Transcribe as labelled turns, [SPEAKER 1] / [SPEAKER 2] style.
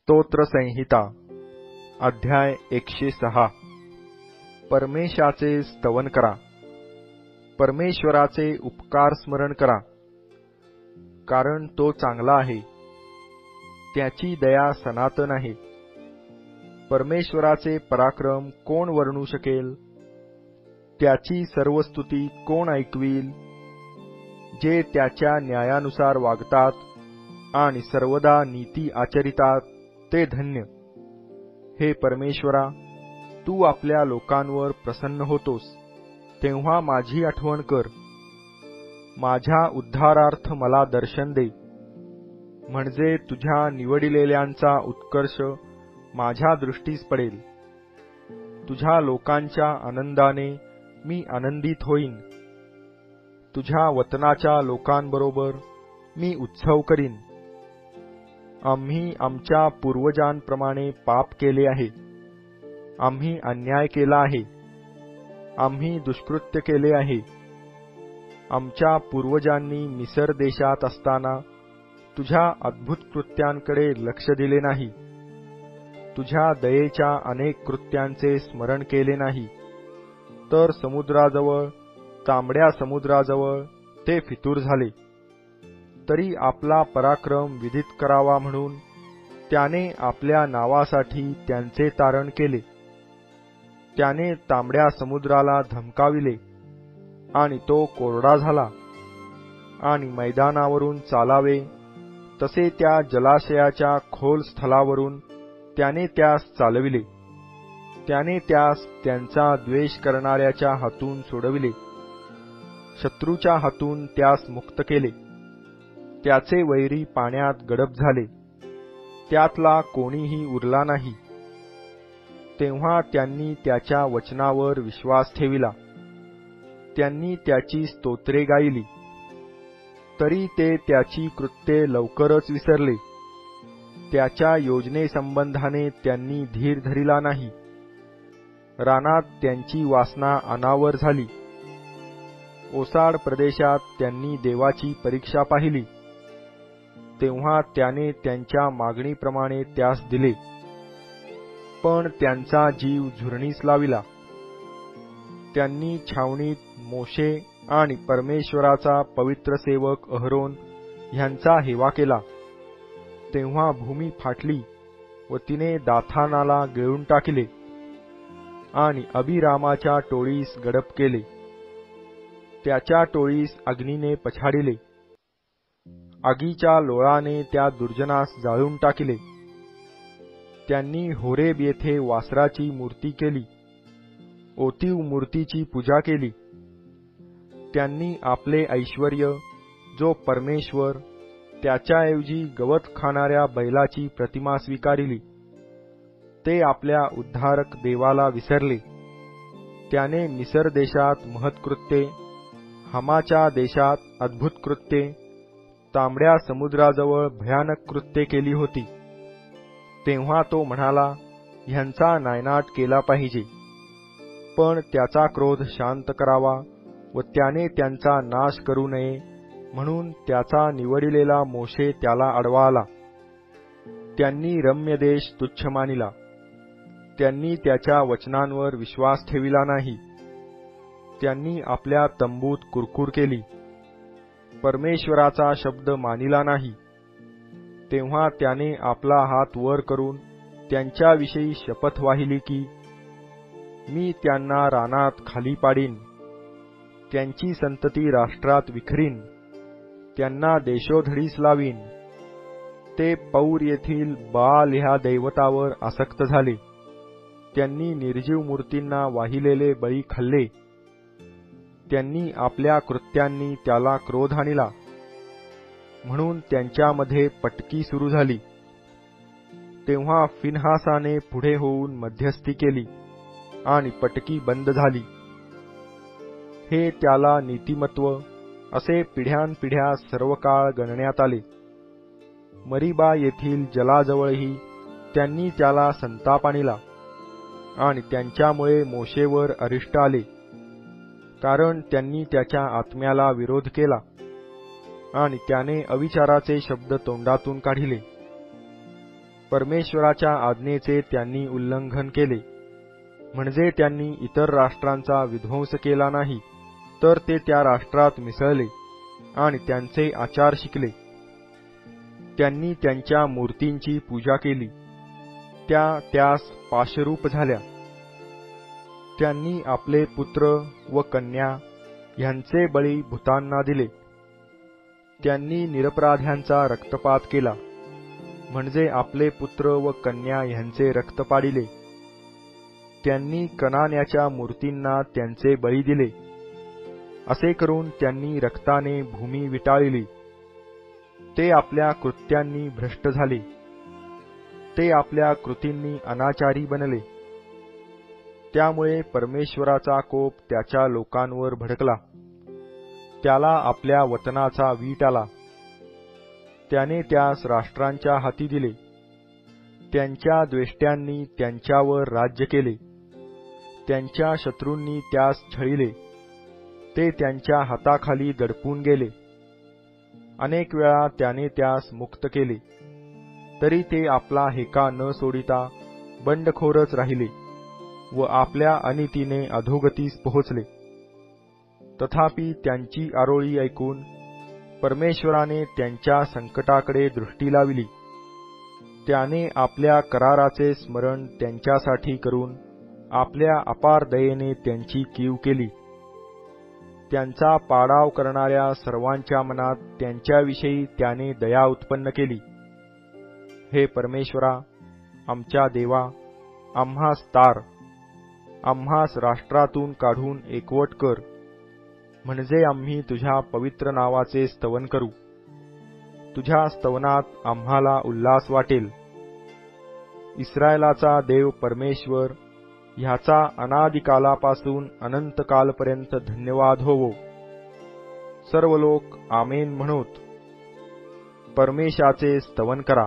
[SPEAKER 1] स्तोत्र संहिता अध्याय 106 परमेशाचे स्तवन करा। परमेश्वराचे उपकार स्मरण करा, कारण तो चांगला आहे, त्याची दया सनातन आहे। परमेश्वराचे पराक्रम कोण वर्णू शकेल? त्याची सर्व स्तुती कोण ऐकवील? जे त्याच्या न्यायानुसार वागतात आणि सर्वदा नीती आचरितात ते धन्य। हे परमेश्वरा, तू आपल्या लोकांवर प्रसन्न होतोस, तेव्हा माझी आठवण कर। माझ्या उद्धारार्थ मला दर्शन दे, म्हणजे तुझ्या निवडिलेल्यांचा उत्कर्ष माझ्या दृष्टीस पडेल। तुझ्या लोकांच्या आनंदाने मी आनंदित होईन, तुझ्या वतनाच्या लोकांबरोबर मी उत्सव करीन। आम्ही आमच्या पूर्वजांप्रमाणे पाप केले आहे, आम्ही अन्याय केला आहे, आम्ही दुष्कृत्य केले आहे। आमच्या पूर्वजांनी मिसर देशात असताना तुझ्या अद्भुत कृत्यांकडे लक्ष दिले नाही, तुझ्या दयेच्या अनेक कृत्यांचे स्मरण केले नाही, तर समुद्राजवळ, तांबड्या समुद्राजवळ ते फितूर झाले। तरी आपला पराक्रम विदित करावा म्हणून त्याने आपल्या नावासाठी त्यांचे तारण केले। त्याने तांबड्या समुद्राला धमकाविले आणि तो कोरडा झाला, आणि मैदानावरून चालावे तसे त्या जलाशयाच्या खोल स्थलावरून त्याने त्यास चालविले। त्याने त्यास त्यांचा द्वेष करणाऱ्याच्या हातून सोडविले, शत्रूच्या हातून त्यास मुक्त केले। त्याचे वैरी पाण्यात गडप झाले, त्यातला कोणीही उरला नाही। तेव्हा त्यांनी त्याच्या वचनावर विश्वास ठेविला, त्यांनी त्याची स्तोत्रे गायली। तरी ते त्याची कृत्ये लवकरच विसरले, त्याच्या योजनेसंबंधाने त्यांनी धीर धरिला नाही। रानात त्यांची वासना अनावर झाली, ओसाड प्रदेशात त्यांनी देवाची परीक्षा पाहिली। तेव्हा त्याने त्यांच्या मागणीप्रमाणे त्यास दिले, पण त्यांचा जीव झुरणीस लाविला। त्यांनी छावणीत मोशे आणि परमेश्वराचा पवित्र सेवक अहरोन ह्यांचा हेवा केला। तेव्हा भूमी फाटली व तिने दाथानाला गिळून टाकले आणि अबीरामाच्या टोळीस गडप केले। त्याच्या टोळीस अग्नीने पछाडिले, आगीच्या लोळाने त्या दुर्जनास जाळून टाकिले। त्यांनी होरेब येथे वासराची मूर्ती केली, ओतीव मूर्तीची पूजा केली। त्यांनी आपले ऐश्वर्य, जो परमेश्वर, त्याच्याऐवजी गवत खाणाऱ्या बैलाची प्रतिमा स्वीकारिली। ते आपल्या उद्धारक देवाला विसरले। त्याने मिसर देशात महत्कृत्ये, हमाच्या देशात अद्भुत कृत्ये, तांबड्या समुद्राजवळ भयानक कृत्ये केली होती। तेव्हा तो म्हणाला, ह्यांचा नायनाट केला पाहिजे, पण त्याचा क्रोध शांत करावा व त्याने त्यांचा नाश करू नये म्हणून त्याचा निवडिलेला मोशे त्याला अडवा आला। त्यांनी रम्य देश तुच्छ मानिला, त्यांनी त्याच्या वचनांवर विश्वास ठेविला नाही। त्यांनी आपल्या तंबूत कुरकुर केली, परमेश्वराचा शब्द मानिला नाही। तेव्हा त्याने आपला हात वर करून त्यांच्याविषयी शपथ वाहिली की, मी त्यांना रानात खाली पाडीन, त्यांची संतती राष्ट्रात विखरीन, त्यांना देशोधडीस लावीन। ते पौर येथील बाल ह्या दैवतावर आसक्त झाले, त्यांनी निर्जीव मूर्तींना वाहिलेले बळी खाल्ले। त्यांनी आपल्या कृत्यांनी त्याला क्रोध आणला, म्हणून त्यांच्यामध्ये पटकी सुरू झाली। तेव्हा फिनहासाने पुढे होऊन मध्यस्थी केली आणि पटकी बंद झाली। हे त्याला नीतिमत्व असे पिढ्यानपिढ्या सर्व काळ गणण्यात आले। मरीबा येथील जलाजवळही त्यांनी त्याला संताप आणला, आणि त्यांच्यामुळे मोशेवर अरिष्ट आले, कारण त्यांनी त्याच्या आत्म्याला विरोध केला आणि त्याने अविचाराचे शब्द तोंडातून काढिले। परमेश्वराच्या आज्ञेचे त्यांनी उल्लंघन केले, म्हणजे त्यांनी इतर राष्ट्रांचा विध्वंस केला नाही, तर ते त्या राष्ट्रात मिसळले आणि त्यांचे आचार शिकले. त्यांनी त्यांच्या मूर्तींची पूजा केली, त्या त्यास पाशरूप झाल्या. त्यांनी आपले पुत्र व कन्या ह्यांचे बळी भूतांना दिले. त्यांनी निरपराध्यांचा रक्तपात केला, म्हणजे आपले पुत्र व कन्या ह्यांचे रक्त पाडिले. त्यांनी कनान्याच्या मूर्तींना त्यांचे बळी दिले. असे करून त्यांनी रक्ताने भूमी विटाळली. ते आपल्या कृत्यांनी भ्रष्ट झाले. ते आपल्या कृतींनी अनाचारी बनले. त्यामुळे परमेश्वराचा कोप त्याच्या लोकांवर भडकला. त्याला आपल्या वतनाचा वीट आला. त्याने त्यास राष्ट्रांच्या हाती दिले. त्यांच्या द्वेष्ट्यांनी त्यांच्यावर राज्य केले. त्यांच्या शत्रूंनी त्यास छळिले. ते त्यांच्या हाताखाली दडपून गेले. अनेक वेळा त्याने त्यास मुक्त केले, तरी ते आपला हेका न सोडिता बंडखोरच राहिले व आपल्या अनितीने अधोगतीस पोहोचले. तथापि त्यांची आरोळी ऐकून परमेश्वराने त्यांच्या संकटाकडे दृष्टी लावली. त्याने आपल्या कराराचे स्मरण त्यांच्यासाठी करून आपल्या अपार दयेने त्यांची कीव केली. त्यांचा पाडाव करणाऱ्या सर्वांच्या मनात त्यांच्याविषयी त्याने दया उत्पन्न केली. हे परमेश्वरा, आमच्या देवा, आम्हास तार, आम्हास राष्ट्रातून काढून एकवट कर, म्हणजे आम्ही तुझ्या पवित्र नावाचे स्तवन करू. तुझ्या स्तवनात आम्हाला उल्हास वाटेल. इस्रायलाचा देव परमेश्वर ह्याचा अनादिकालापासून अनंतकालपर्यंत धन्यवाद होवो. सर्व लोक आमेन म्हणोत. परमेशाचे स्तवन करा.